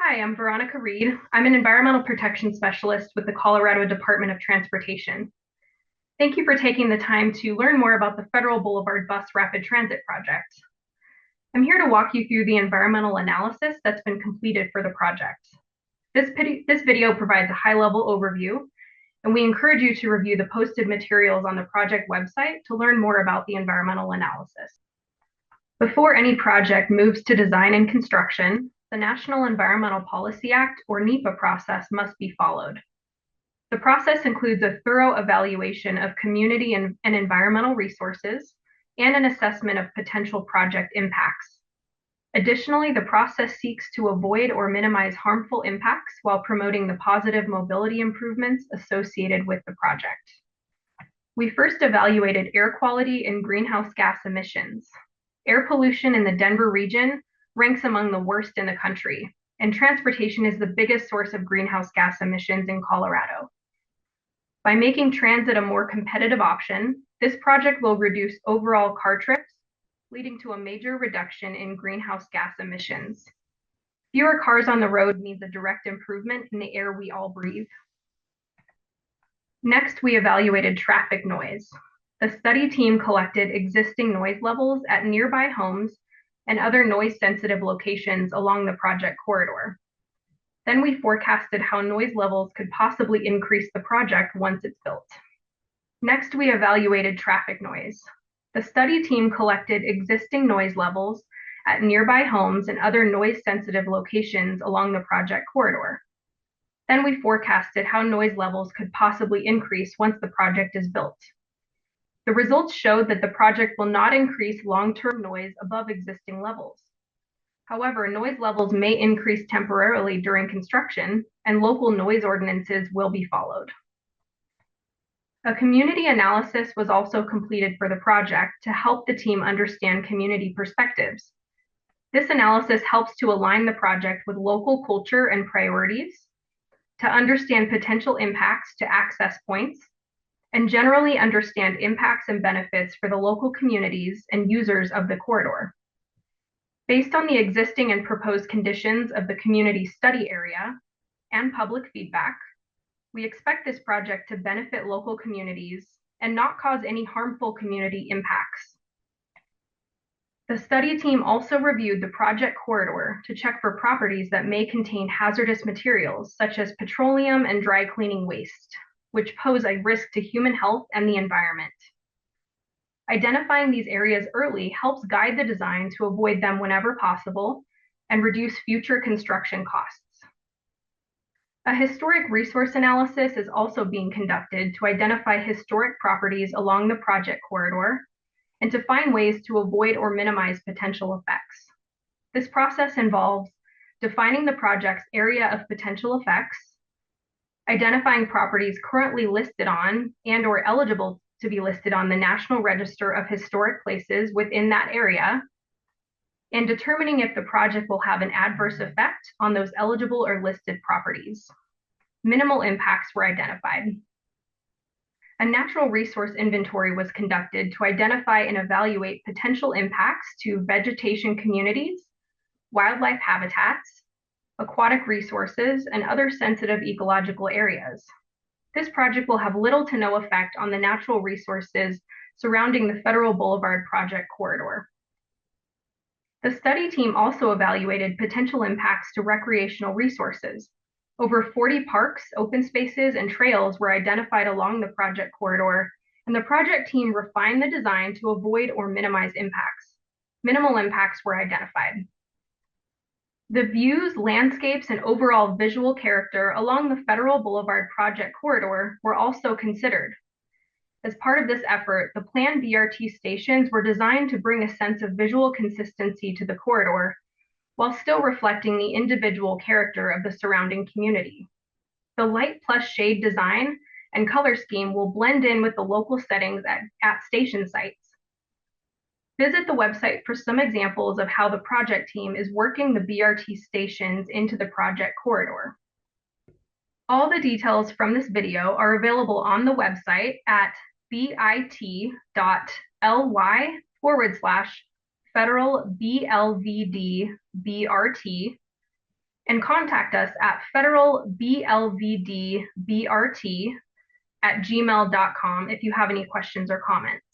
Hi, I'm Veronica Reed. I'm an environmental protection specialist with the Colorado Department of Transportation. Thank you for taking the time to learn more about the Federal Boulevard Bus Rapid Transit Project. I'm here to walk you through the environmental analysis that's been completed for the project. This video provides a high-level overview, and we encourage you to review the posted materials on the project website to learn more about the environmental analysis. Before any project moves to design and construction, the National Environmental Policy Act, or NEPA process, must be followed. The process includes a thorough evaluation of community and environmental resources and an assessment of potential project impacts. Additionally, the process seeks to avoid or minimize harmful impacts while promoting the positive mobility improvements associated with the project. We first evaluated air quality and greenhouse gas emissions. Air pollution in the Denver region ranks among the worst in the country, and transportation is the biggest source of greenhouse gas emissions in Colorado. By making transit a more competitive option, this project will reduce overall car trips, leading to a major reduction in greenhouse gas emissions. Fewer cars on the road means a direct improvement in the air we all breathe. Next, we evaluated traffic noise. The study team collected existing noise levels at nearby homes and other noise-sensitive locations along the project corridor. Then we forecasted how noise levels could possibly increase the project once it's built. Next, we evaluated traffic noise. The study team collected existing noise levels at nearby homes and other noise-sensitive locations along the project corridor. Then we forecasted how noise levels could possibly increase once the project is built. The results showed that the project will not increase long-term noise above existing levels. However, noise levels may increase temporarily during construction, and local noise ordinances will be followed. A community analysis was also completed for the project to help the team understand community perspectives. This analysis helps to align the project with local culture and priorities, to understand potential impacts to access points, and generally understand impacts and benefits for the local communities and users of the corridor. Based on the existing and proposed conditions of the community study area and public feedback, we expect this project to benefit local communities and not cause any harmful community impacts. The study team also reviewed the project corridor to check for properties that may contain hazardous materials such as petroleum and dry cleaning waste, which pose a risk to human health and the environment. Identifying these areas early helps guide the design to avoid them whenever possible and reduce future construction costs. A historic resource analysis is also being conducted to identify historic properties along the project corridor and to find ways to avoid or minimize potential effects. This process involves defining the project's area of potential effects, identifying properties currently listed on and/or eligible to be listed on the National Register of Historic Places within that area, and determining if the project will have an adverse effect on those eligible or listed properties. Minimal impacts were identified. A natural resource inventory was conducted to identify and evaluate potential impacts to vegetation communities, wildlife habitats, aquatic resources, and other sensitive ecological areas. This project will have little to no effect on the natural resources surrounding the Federal Boulevard project corridor. The study team also evaluated potential impacts to recreational resources. Over 40 parks, open spaces, and trails were identified along the project corridor, and the project team refined the design to avoid or minimize impacts. Minimal impacts were identified. The views, landscapes, and overall visual character along the Federal Boulevard project corridor were also considered. As part of this effort, the planned BRT stations were designed to bring a sense of visual consistency to the corridor, while still reflecting the individual character of the surrounding community. The light plus shade design and color scheme will blend in with the local settings at station sites. Visit the website for some examples of how the project team is working the BRT stations into the project corridor. All the details from this video are available on the website at bit.ly/federal BLVD BRT, and contact us at federalblvdbrt@gmail.com if you have any questions or comments.